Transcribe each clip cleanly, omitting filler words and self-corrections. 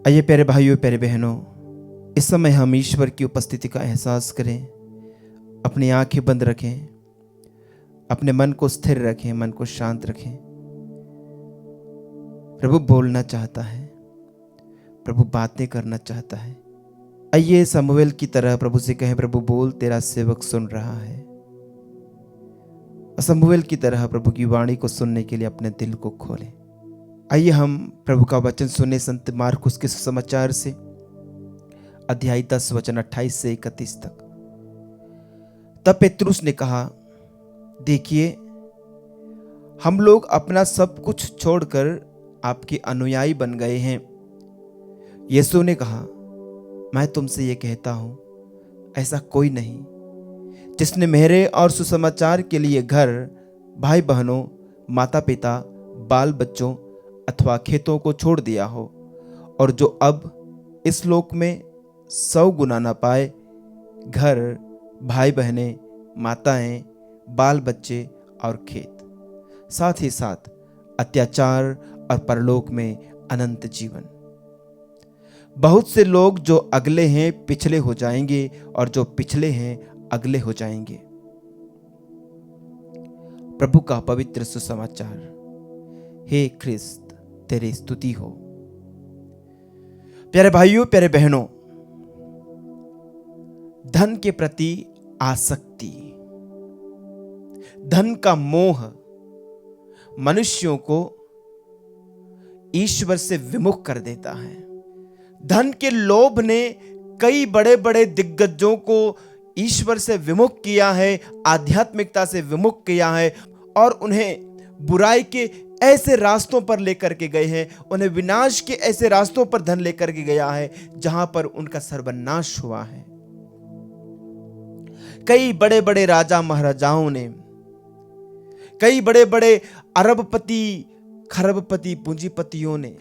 आइए प्यारे भाइयों प्यारे बहनों, इस समय हम ईश्वर की उपस्थिति का एहसास करें। अपनी आंखें बंद रखें, अपने मन को स्थिर रखें, मन को शांत रखें। प्रभु बोलना चाहता है, प्रभु बातें करना चाहता है। आइए समूएल की तरह प्रभु से कहें, प्रभु बोल, तेरा सेवक सुन रहा है। समूएल की तरह प्रभु की वाणी को सुनने के लिए अपने दिल को खोलें। आइए हम प्रभु का वचन सुने संत मार्कुस के सुसमाचार से, अध्याय 10 वचन 28 से 31 तक। तब पेतरुस ने कहा, देखिए हम लोग अपना सब कुछ छोड़कर आपके अनुयायी बन गए हैं। यीशु ने कहा, मैं तुमसे ये कहता हूं, ऐसा कोई नहीं जिसने मेरे और सुसमाचार के लिए घर, भाई बहनों, माता पिता, बाल बच्चों अथवा खेतों को छोड़ दिया हो, और जो अब इस लोक में 100 गुना ना पाए, घर, भाई बहनें, माताएं, बाल बच्चे और खेत, साथ ही साथ अत्याचार और परलोक में अनंत जीवन। बहुत से लोग जो अगले हैं पिछले हो जाएंगे, और जो पिछले हैं अगले हो जाएंगे। प्रभु का पवित्र सुसमाचार। हे ख्रिस्त, तेरी स्तुति हो। प्यारे भाइयों प्यारे बहनों, धन के प्रति आसक्ति, धन का मोह मनुष्यों को ईश्वर से विमुख कर देता है। धन के लोभ ने कई बड़े बड़े दिग्गजों को ईश्वर से विमुख किया है, आध्यात्मिकता से विमुख किया है, और उन्हें बुराई के ऐसे रास्तों पर लेकर के गए हैं, उन्हें विनाश के ऐसे रास्तों पर धन लेकर के गया है जहां पर उनका सर्वनाश हुआ है। कई बड़े बड़े राजा महाराजाओं ने, कई बड़े बड़े अरबपति, खरबपति, पूंजीपतियों ने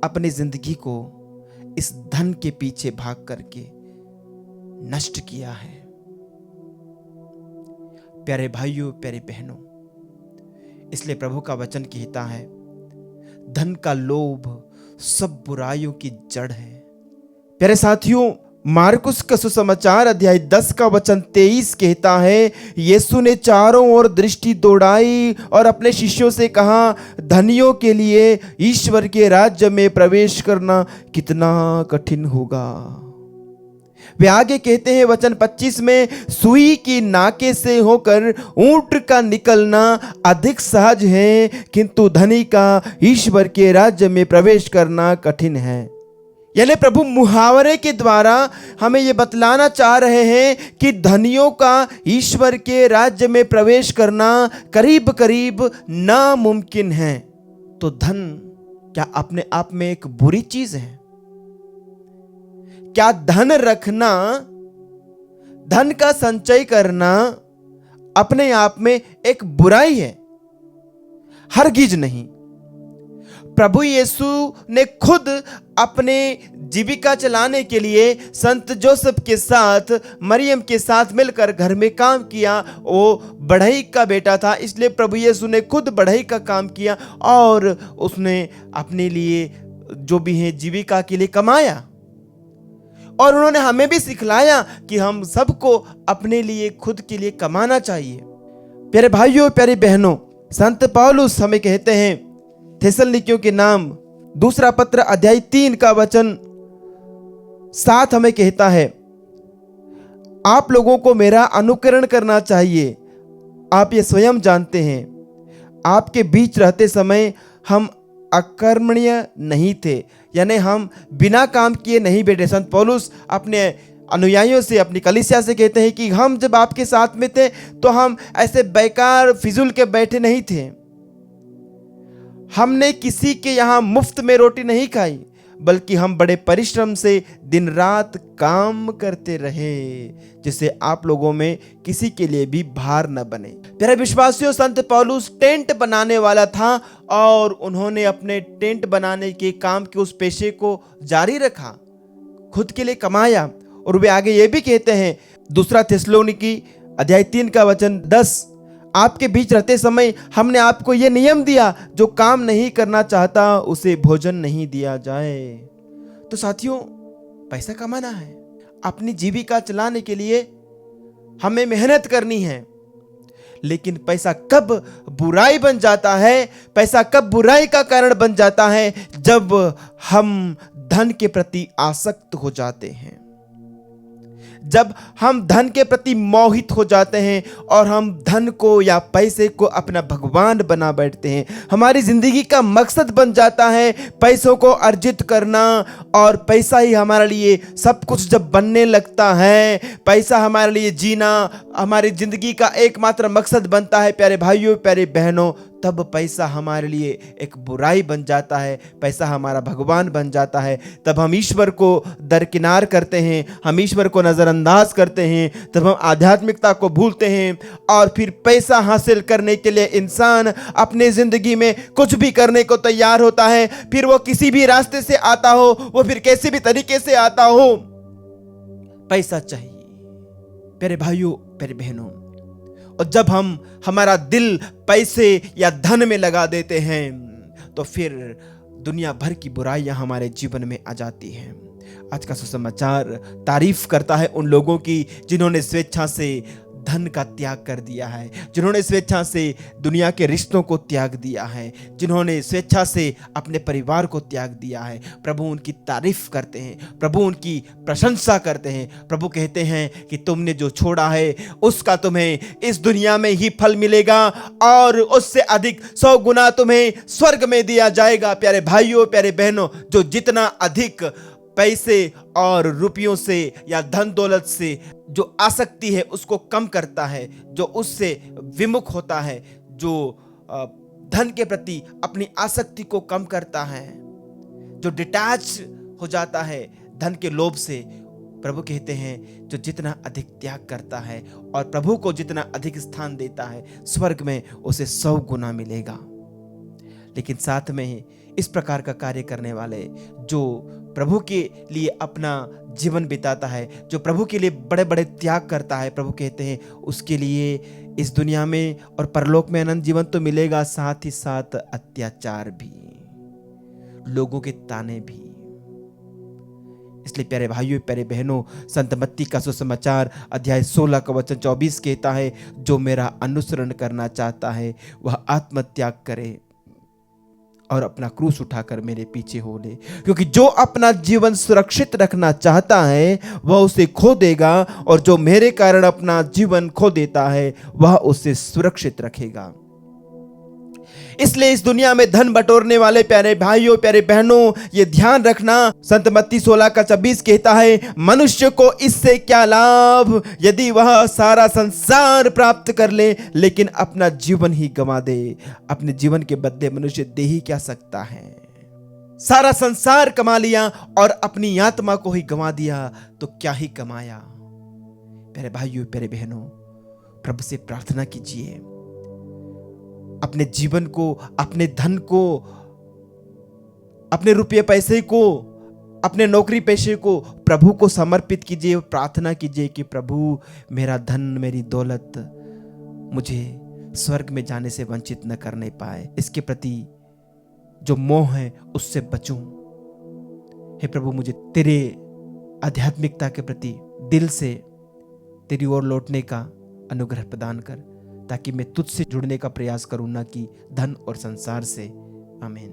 अपनी जिंदगी को इस धन के पीछे भाग करके नष्ट किया है। प्यारे भाइयों प्यारे बहनों, इसलिए प्रभु का वचन कहता है, धन का लोभ सब बुराइयों की जड़ है। प्यारे साथियों, मार्कुस का सुसमाचार अध्याय 10 का वचन 23 कहता है, यीशु ने चारों ओर दृष्टि दौड़ाई और अपने शिष्यों से कहा, धनियों के लिए ईश्वर के राज्य में प्रवेश करना कितना कठिन होगा। वे आगे कहते हैं वचन 25 में, सुई की नाके से होकर ऊंट का निकलना अधिक सहज है, किंतु धनी का ईश्वर के राज्य में प्रवेश करना कठिन है। यानी प्रभु मुहावरे के द्वारा हमें यह बतलाना चाह रहे हैं कि धनियों का ईश्वर के राज्य में प्रवेश करना करीब करीब नामुमकिन है। तो धन क्या अपने आप में एक बुरी चीज है? क्या धन रखना, धन का संचय करना अपने आप में एक बुराई है? हरगिज नहीं। प्रभु यीशु ने खुद अपने जीविका चलाने के लिए संत जोसेफ के साथ, मरियम के साथ मिलकर घर में काम किया। वो बढ़ई का बेटा था, इसलिए प्रभु यीशु ने खुद बढ़ई का काम किया और उसने अपने लिए जो भी है जीविका के लिए कमाया। और उन्होंने हमें भी सिखलाया कि हम सबको अपने लिए, खुद के लिए कमाना चाहिए। प्यारे भाइयों प्यारी बहनों, संत पौलुस हमें कहते हैं, थिस्सलुनीकियों के नाम दूसरा पत्र अध्याय 3 का वचन 7 हमें कहता है, आप लोगों को मेरा अनुकरण करना चाहिए। आप ये स्वयं जानते हैं, आपके बीच रहते समय हम अकर्मण्य नहीं थे, यानी हम बिना काम किए नहीं बैठे। संत पौलुस अपने अनुयायियों से, अपनी कलीसिया से कहते हैं कि हम जब आपके साथ में थे तो हम ऐसे बेकार फिजूल के बैठे नहीं थे। हमने किसी के यहां मुफ्त में रोटी नहीं खाई, बल्कि हम बड़े परिश्रम से दिन रात काम करते रहे, जिससे आप लोगों में किसी के लिए भी भार न बने। प्यारे विश्वासियों, संत पौलुस टेंट बनाने वाला था और उन्होंने अपने टेंट बनाने के काम के उस पेशे को जारी रखा, खुद के लिए कमाया। और वे आगे ये भी कहते हैं, दूसरा थिस्सलुनीकी अध्याय 3 का वचन 10, आपके बीच रहते समय हमने आपको यह नियम दिया, जो काम नहीं करना चाहता उसे भोजन नहीं दिया जाए। तो साथियों, पैसा कमाना है, अपनी जीविका चलाने के लिए हमें मेहनत करनी है। लेकिन पैसा कब बुराई बन जाता है, पैसा कब बुराई का कारण बन जाता है, जब हम धन के प्रति आसक्त हो जाते हैं, जब हम धन के प्रति मोहित हो जाते हैं और हम धन को या पैसे को अपना भगवान बना बैठते हैं। हमारी जिंदगी का मकसद बन जाता है पैसों को अर्जित करना, और पैसा ही हमारे लिए सब कुछ जब बनने लगता है, पैसा हमारे लिए जीना हमारी जिंदगी का एकमात्र मकसद बनता है प्यारे भाइयों, प्यारे बहनों, तब पैसा हमारे लिए एक बुराई बन जाता है, पैसा हमारा भगवान बन जाता है। तब हम ईश्वर को दरकिनार करते हैं, हम ईश्वर को नजरअंदाज करते हैं, तब हम आध्यात्मिकता को भूलते हैं, और फिर पैसा हासिल करने के लिए इंसान अपने जिंदगी में कुछ भी करने को तैयार होता है। फिर वो किसी भी रास्ते से आता हो, वो फिर कैसे भी तरीके से आता हो, पैसा चाहिए प्यारे भाइयों, प्यारे बहनों। और जब हम हमारा दिल पैसे या धन में लगा देते हैं, तो फिर दुनिया भर की बुराइयां हमारे जीवन में आ जाती हैं। आज का सुसमाचार तारीफ करता है उन लोगों की जिन्होंने स्वेच्छा से धन का त्याग कर दिया है, जिन्होंने स्वेच्छा से दुनिया के रिश्तों को त्याग दिया है, जिन्होंने स्वेच्छा से अपने परिवार को त्याग दिया है। प्रभु उनकी तारीफ करते हैं, प्रभु उनकी प्रशंसा करते हैं। प्रभु कहते हैं कि तुमने जो छोड़ा है उसका तुम्हें इस दुनिया में ही फल मिलेगा, और उससे अधिक 100 गुना तुम्हें स्वर्ग में दिया जाएगा। प्यारे भाइयों, प्यारे बहनों, जो जितना अधिक पैसे और रुपयों से या धन दौलत से जो आसक्ति है उसको कम करता है, जो उससे विमुख होता है, जो धन के प्रति अपनी आसक्ति को कम करता है, जो डिटैच हो जाता है धन के लोभ से, प्रभु कहते हैं जो जितना अधिक त्याग करता है और प्रभु को जितना अधिक स्थान देता है, स्वर्ग में उसे 100 गुना मिलेगा। लेकिन साथ में ही इस प्रकार का कार्य करने वाले, जो प्रभु के लिए अपना जीवन बिताता है, जो प्रभु के लिए बड़े बड़े त्याग करता है, प्रभु कहते हैं उसके लिए इस दुनिया में और परलोक में अनंत जीवन तो मिलेगा, साथ ही साथ अत्याचार भी, लोगों के ताने भी। इसलिए प्यारे भाइयों, प्यारे बहनों, संत मत्ती का सुसमाचार अध्याय 16 का वचन 24 कहता है, जो मेरा अनुसरण करना चाहता है वह आत्मत्याग करे और अपना क्रूस उठाकर मेरे पीछे हो ले। क्योंकि जो अपना जीवन सुरक्षित रखना चाहता है वह उसे खो देगा, और जो मेरे कारण अपना जीवन खो देता है वह उसे सुरक्षित रखेगा। इसलिए इस दुनिया में धन बटोरने वाले प्यारे भाइयों, प्यारे बहनों, ये ध्यान रखना, संत मत्ती 16 का 26 कहता है, मनुष्य को इससे क्या लाभ यदि वह सारा संसार प्राप्त कर ले लेकिन अपना जीवन ही गंवा दे। अपने जीवन के बदले मनुष्य दे ही क्या सकता है? सारा संसार कमा लिया और अपनी आत्मा को ही गंवा दिया तो क्या ही कमाया। प्यारे भाइयों, प्यारे बहनों, प्रभु से प्रार्थना कीजिए, अपने जीवन को, अपने धन को, अपने रुपये पैसे को, अपने नौकरी पेशे को प्रभु को समर्पित कीजिए। प्रार्थना कीजिए कि प्रभु मेरा धन, मेरी दौलत मुझे स्वर्ग में जाने से वंचित न करने पाए, इसके प्रति जो मोह है उससे बचूं। हे प्रभु, मुझे तेरे आध्यात्मिकता के प्रति दिल से तेरी ओर लौटने का अनुग्रह प्रदान कर, ताकि मैं तुझसे जुड़ने का प्रयास करूं, ना कि धन और संसार से। आमीन।